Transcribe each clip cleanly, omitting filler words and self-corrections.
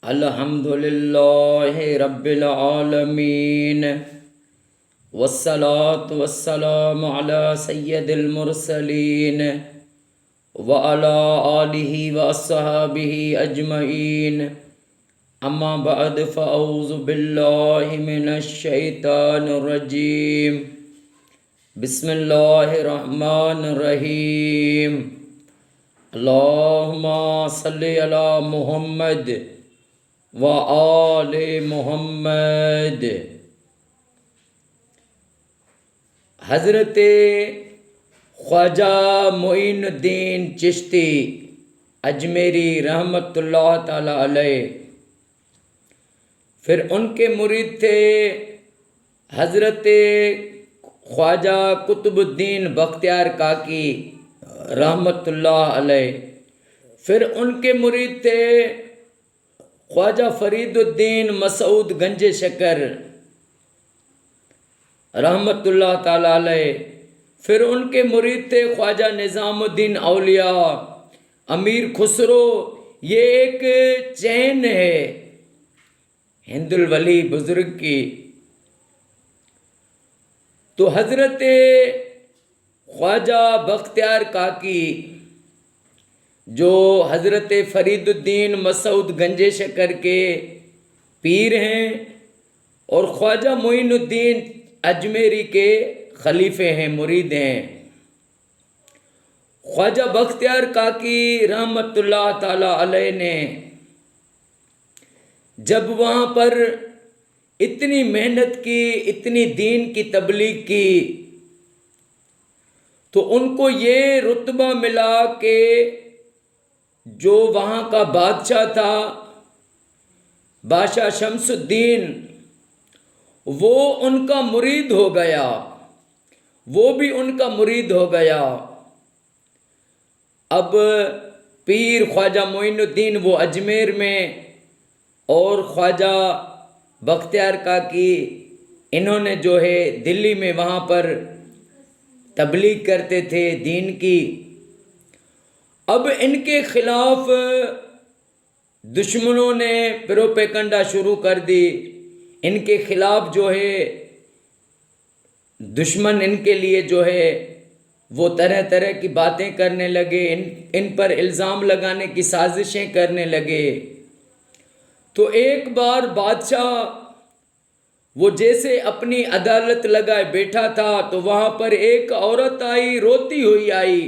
الحمد للہ رب العالمین والصلاة والسلام علی سید المرسلین وعلی آلہ واصحابہ اجمعین اما بعد فاعوذ باللہ من الشیطان الرجیم بسم اللہ الرحمن الرحیم اللہم صلی علی محمد وآل محمد۔ حضرت خواجہ معین الدین چشتی اجمیری رحمۃ اللہ تعالی علیہ، پھر ان کے مرید تھے حضرت خواجہ قطب الدین بختیار کاکی رحمۃ اللہ علیہ، پھر ان کے مرید تھے خواجہ فرید الدین مسعود گنج شکر رحمۃ اللہ تعالی علیہ، پھر ان کے مرید تھے خواجہ نظام الدین اولیاء امیر خسرو۔ یہ ایک چین ہے ہند الولی بزرگ کی۔ تو حضرت خواجہ بختیار کاکی جو حضرت فرید الدین مسعود گنج شکر کے پیر ہیں اور خواجہ معین الدین اجمیری کے خلیفے ہیں، مرید ہیں، خواجہ بختیار کاکی رحمۃ اللہ تعالی علیہ نے جب وہاں پر اتنی محنت کی، اتنی دین کی تبلیغ کی، تو ان کو یہ رتبہ ملا کہ جو وہاں کا بادشاہ تھا بادشاہ شمس الدین، وہ ان کا مرید ہو گیا، وہ بھی ان کا مرید ہو گیا۔ اب پیر خواجہ معین الدین وہ اجمیر میں اور خواجہ بختیار کاکی انہوں نے جو ہے دلی میں وہاں پر تبلیغ کرتے تھے دین کی۔ اب ان کے خلاف دشمنوں نے پروپیگنڈا شروع کر دی، ان کے خلاف جو ہے دشمن ان کے لیے جو ہے وہ طرح طرح کی باتیں کرنے لگے، ان پر الزام لگانے کی سازشیں کرنے لگے۔ تو ایک بار بادشاہ وہ جیسے اپنی عدالت لگائے بیٹھا تھا تو وہاں پر ایک عورت آئی، روتی ہوئی آئی۔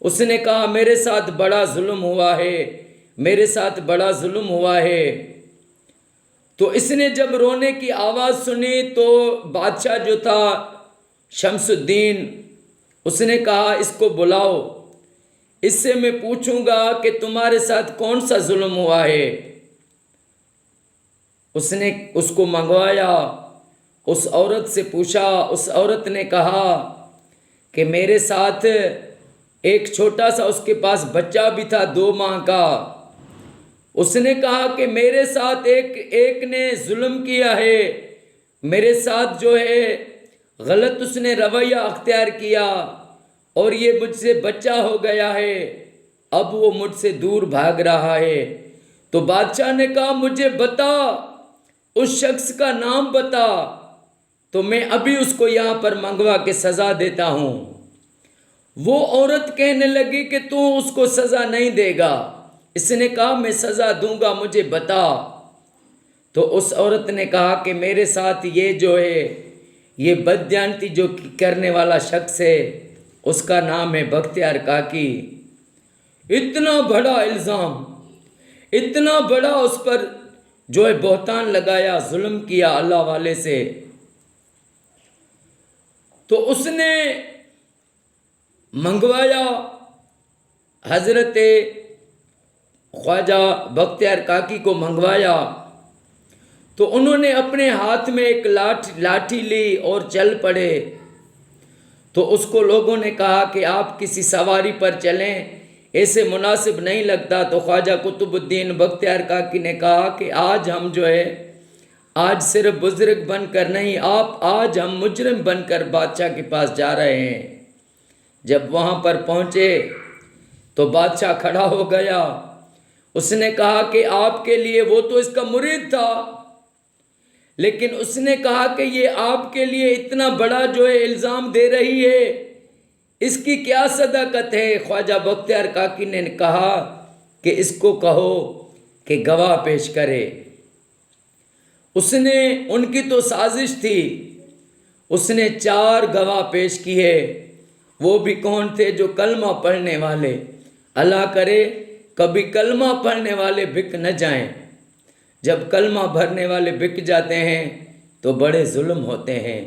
اس نے کہا میرے ساتھ بڑا ظلم ہوا ہے، میرے ساتھ بڑا ظلم ہوا ہے۔ تو اس نے جب رونے کی آواز سنی تو بادشاہ جو تھا شمس الدین، اس نے کہا اس کو بلاؤ، اس سے میں پوچھوں گا کہ تمہارے ساتھ کون سا ظلم ہوا ہے۔ اس نے اس کو منگوایا، اس عورت سے پوچھا، اس عورت نے کہا کہ میرے ساتھ ایک چھوٹا سا اس کے پاس بچہ بھی تھا 2 ماہ کا۔ اس نے کہا کہ میرے ساتھ ایک نے ظلم کیا ہے، میرے ساتھ جو ہے غلط اس نے رویہ اختیار کیا اور یہ مجھ سے بچہ ہو گیا ہے، اب وہ مجھ سے دور بھاگ رہا ہے۔ تو بادشاہ نے کہا مجھے بتا، اس شخص کا نام بتا، تو میں ابھی اس کو یہاں پر منگوا کے سزا دیتا ہوں۔ وہ عورت کہنے لگی کہ تو اس کو سزا نہیں دے گا۔ اس نے کہا میں سزا دوں گا، مجھے بتا۔ تو اس عورت نے کہا کہ میرے ساتھ یہ جو ہے یہ بددیانتی جو کرنے والا شخص ہے اس کا نام ہے بختیار کاکی۔ اتنا بڑا الزام، اتنا بڑا اس پر جو ہے بہتان لگایا، ظلم کیا اللہ والے سے۔ تو اس نے منگوایا حضرت خواجہ بختیار کاکی کو منگوایا، تو انہوں نے اپنے ہاتھ میں ایک لاٹھی لی اور چل پڑے۔ تو اس کو لوگوں نے کہا کہ آپ کسی سواری پر چلیں، ایسے مناسب نہیں لگتا۔ تو خواجہ قطب الدین بختیار کاکی نے کہا کہ آج ہم جو ہے آج صرف بزرگ بن کر نہیں، آج ہم مجرم بن کر بادشاہ کے پاس جا رہے ہیں۔ جب وہاں پر پہنچے تو بادشاہ کھڑا ہو گیا، اس نے کہا کہ آپ کے لیے، وہ تو اس کا مرید تھا، لیکن اس نے کہا کہ یہ آپ کے لیے اتنا بڑا جو ہے الزام دے رہی ہے، اس کی کیا صداقت ہے؟ خواجہ بختیار کاکی نے کہا کہ اس کو کہو کہ گواہ پیش کرے۔ اس نے، ان کی تو سازش تھی، اس نے 4 گواہ پیش کیے۔ وہ بھی کون تھے؟ جو کلمہ پڑھنے والے۔ اللہ کرے کبھی کلمہ پڑھنے والے بک نہ جائیں۔ جب کلمہ بھرنے والے بک جاتے ہیں تو بڑے ظلم ہوتے ہیں۔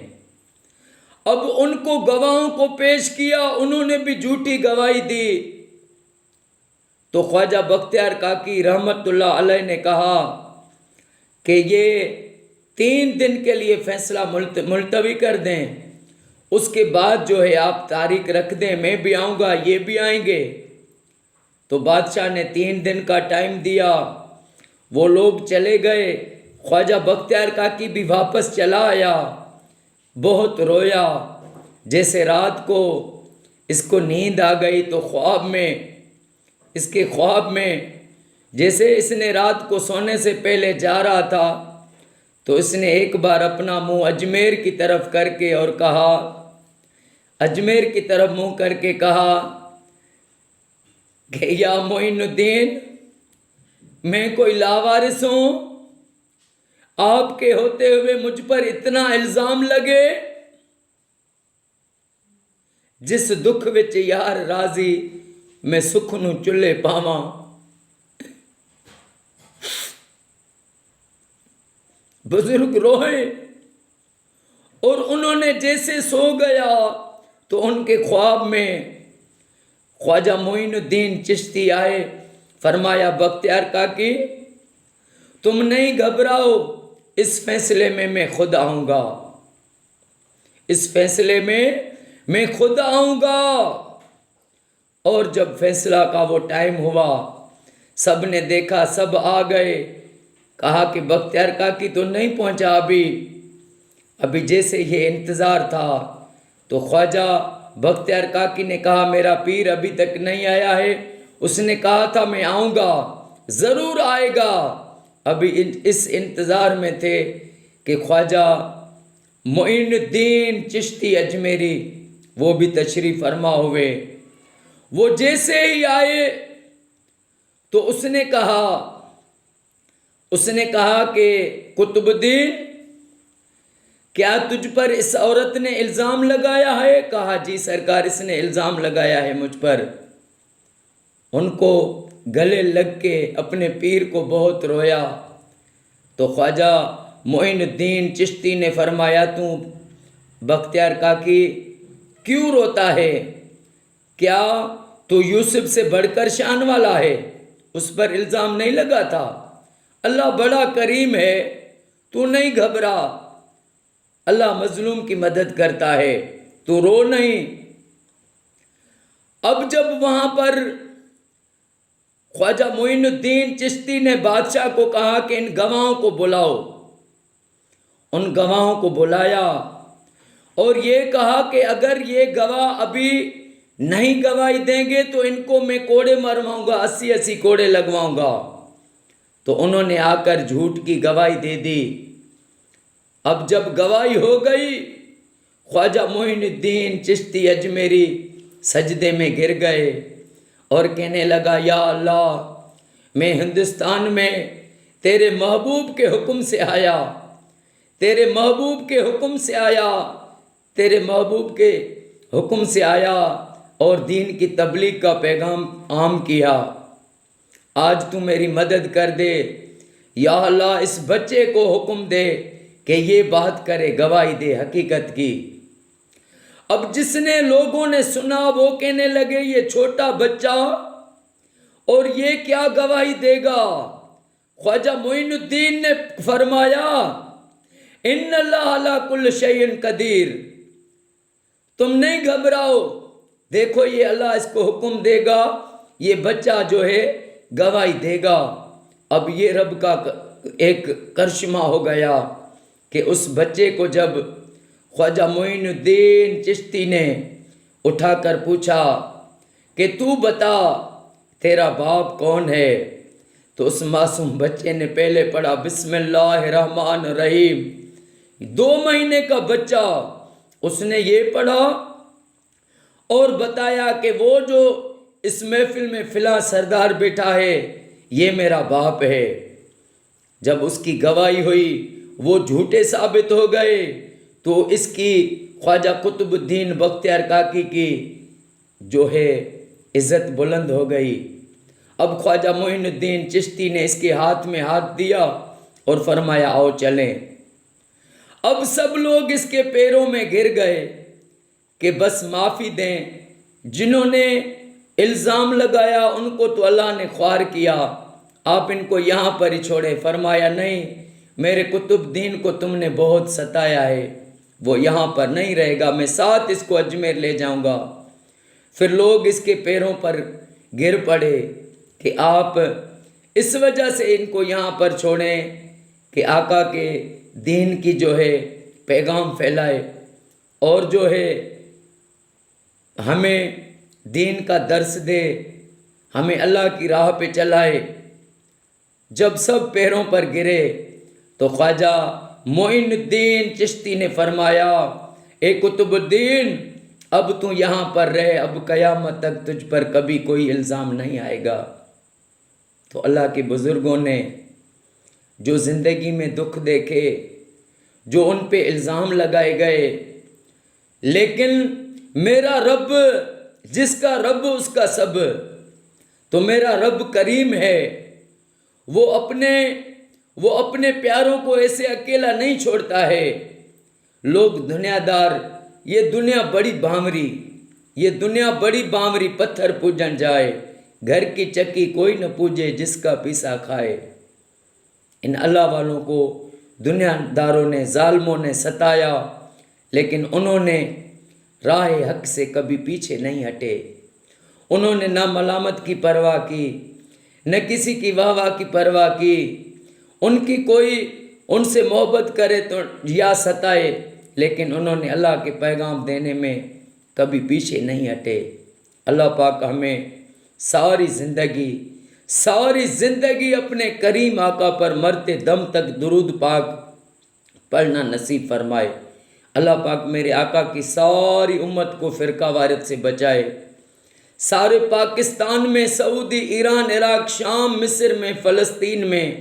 اب ان کو گواہوں کو پیش کیا، انہوں نے بھی جھوٹی گواہی دی۔ تو خواجہ بختیار کاکی رحمت اللہ علیہ نے کہا کہ یہ 3 دن کے لیے فیصلہ ملتوی کر دیں، اس کے بعد جو ہے آپ تاریخ رکھ دیں، میں بھی آؤں گا، یہ بھی آئیں گے۔ تو بادشاہ نے 3 دن کا ٹائم دیا، وہ لوگ چلے گئے، خواجہ بختیار کاکی بھی واپس چلا آیا، بہت رویا، جیسے رات کو اس کو نیند آ گئی تو خواب میں، اس کے خواب میں جیسے اس نے رات کو سونے سے پہلے جا رہا تھا تو اس نے ایک بار اپنا منہ اجمیر کی طرف کر کے اور کہا، اجمیر کی طرف منہ کر کے کہا کہ یا معین الدین، میں کوئی لاوارث ہوں، آپ کے ہوتے ہوئے مجھ پر اتنا الزام لگے، جس دکھ وچ یار راضی میں سکھ نو چلے پاواں۔ بزرگ روئے اور انہوں نے جیسے سو گیا تو ان کے خواب میں خواجہ معین الدین چشتی آئے، فرمایا بختیار کاکی تم نہیں گھبراؤ، اس فیصلے میں خود آؤں گا، اس فیصلے میں خود آؤں گا۔ اور جب فیصلہ کا وہ ٹائم ہوا، سب نے دیکھا، سب آ گئے، کہا کہ بختیار کاکی تو نہیں پہنچا ابھی جیسے یہ انتظار تھا۔ تو خواجہ بختیار کاکی نے کہا میرا پیر ابھی تک نہیں آیا ہے، اس نے کہا تھا میں آؤں گا، ضرور آئے گا۔ ابھی اس انتظار میں تھے کہ خواجہ معین الدین چشتی اجمیری وہ بھی تشریف فرما ہوئے۔ وہ جیسے ہی آئے تو اس نے کہا کہ قطب الدین کیا تجھ پر اس عورت نے الزام لگایا ہے؟ کہا جی سرکار، اس نے الزام لگایا ہے مجھ پر۔ ان کو گلے لگ کے اپنے پیر کو بہت رویا۔ تو خواجہ معین الدین چشتی نے فرمایا تو بختیار کاکی کیوں روتا ہے؟ کیا تو یوسف سے بڑھ کر شان والا ہے؟ اس پر الزام نہیں لگا تھا؟ اللہ بڑا کریم ہے، تو نہیں گھبرا، اللہ مظلوم کی مدد کرتا ہے، تو رو نہیں۔ اب جب وہاں پر خواجہ معین الدین چشتی نے بادشاہ کو کہا کہ ان گواہوں کو بلاؤ، ان گواہوں کو بلایا اور یہ کہا کہ اگر یہ گواہ ابھی نہیں گواہی دیں گے تو ان کو میں کوڑے مرواؤں گا، 80 کوڑے لگواؤں گا۔ تو انہوں نے آ کر جھوٹ کی گواہی دے دی۔ اب جب گواہی ہو گئی، خواجہ معین الدین چشتی اجمیری سجدے میں گر گئے اور کہنے لگا یا اللہ، میں ہندوستان میں تیرے محبوب کے حکم سے آیا، تیرے محبوب کے حکم سے آیا، تیرے محبوب کے حکم سے آیا اور دین کی تبلیغ کا پیغام عام کیا۔ آج تو میری مدد کر دے یا اللہ، اس بچے کو حکم دے کہ یہ بات کرے، گواہی دے حقیقت کی۔ اب جس نے لوگوں نے سنا وہ کہنے لگے یہ چھوٹا بچہ اور یہ کیا گواہی دے گا؟ خواجہ معین الدین نے فرمایا ان اللہ علی کل شیء قدیر، تم نہیں گھبراؤ، دیکھو یہ اللہ اس کو حکم دے گا، یہ بچہ جو ہے گواہی دے گا۔ اب یہ رب کا ایک کرشمہ ہو گیا کہ اس بچے کو جب خواجہ معین الدین چشتی نے اٹھا کر پوچھا کہ تو بتا تیرا باپ کون ہے؟ تو اس معصوم بچے نے پہلے پڑھا بسم اللہ الرحمن الرحیم، 2 مہینے کا بچہ، اس نے یہ پڑھا اور بتایا کہ وہ جو اس محفل میں فلاں سردار بیٹھا ہے یہ میرا باپ ہے۔ جب اس کی گواہی ہوئی وہ جھوٹے ثابت ہو گئے تو اس کی خواجہ قطب الدین بختیار کاکی کی جو ہے عزت بلند ہو گئی۔ اب خواجہ معین الدین چشتی نے اس کے ہاتھ میں ہاتھ دیا اور فرمایا آؤ چلیں۔ اب سب لوگ اس کے پیروں میں گر گئے کہ بس معافی دیں، جنہوں نے الزام لگایا ان کو تو اللہ نے خوار کیا، آپ ان کو یہاں پر ہی چھوڑے۔ فرمایا نہیں، میرے قطب دین کو تم نے بہت ستایا ہے، وہ یہاں پر نہیں رہے گا، میں ساتھ اس کو اجمیر لے جاؤں گا۔ پھر لوگ اس کے پیروں پر گر پڑے کہ آپ اس وجہ سے ان کو یہاں پر چھوڑیں کہ آقا کے دین کی جو ہے پیغام پھیلائے اور جو ہے ہمیں دین کا درس دے، ہمیں اللہ کی راہ پہ چلائے۔ جب سب پیروں پر گرے تو خواجہ معین الدین چشتی نے فرمایا اے قطب الدین اب تو یہاں پر رہے، اب قیامت تک تجھ پر کبھی کوئی الزام نہیں آئے گا۔ تو اللہ کے بزرگوں نے جو زندگی میں دکھ دیکھے، جو ان پہ الزام لگائے گئے، لیکن میرا رب جس کا رب اس کا سب، تو میرا رب کریم ہے، وہ اپنے پیاروں کو ایسے اکیلا نہیں چھوڑتا ہے۔ لوگ دنیا دار، یہ دنیا بڑی بامری، پتھر پوجن جائے، گھر کی چکی کوئی نہ پوجے جس کا پیسا کھائے۔ ان اللہ والوں کو دنیا داروں نے، ظالموں نے ستایا، لیکن انہوں نے راہ حق سے کبھی پیچھے نہیں ہٹے۔ انہوں نے نہ ملامت کی پرواہ کی، نہ کسی کی واہ واہ کی پرواہ کی۔ ان کی کوئی ان سے محبت کرے تو یا ستائے، لیکن انہوں نے اللہ کے پیغام دینے میں کبھی پیچھے نہیں ہٹے۔ اللہ پاک ہمیں ساری زندگی اپنے کریم آقا پر مرتے دم تک درود پاک پڑھنا نصیب فرمائے۔ اللہ پاک میرے آقا کی ساری امت کو فرقہ وارث سے بچائے۔ سارے پاکستان میں، سعودی، ایران، عراق، شام، مصر میں، فلسطین میں،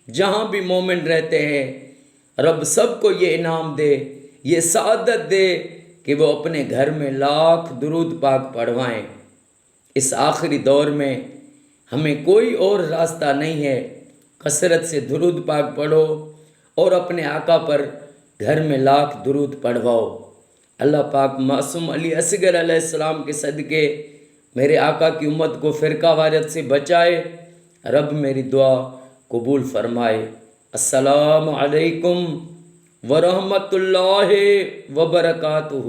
جہاں بھی مومن رہتے ہیں، رب سب کو یہ انعام دے، یہ سعادت دے کہ وہ اپنے گھر میں لاکھ درود پاک پڑھوائیں۔ اس آخری دور میں ہمیں کوئی اور راستہ نہیں ہے، کثرت سے درود پاک پڑھو اور اپنے آقا پر گھر میں لاکھ درود پڑھواؤ۔ اللہ پاک معصوم علی اصغر علیہ السلام کے صدقے میرے آقا کی امت کو فرقہ واریت سے بچائے۔ رب میری دعا قبول فرمائے۔ السلام علیکم ورحمۃ اللہ وبرکاتہ۔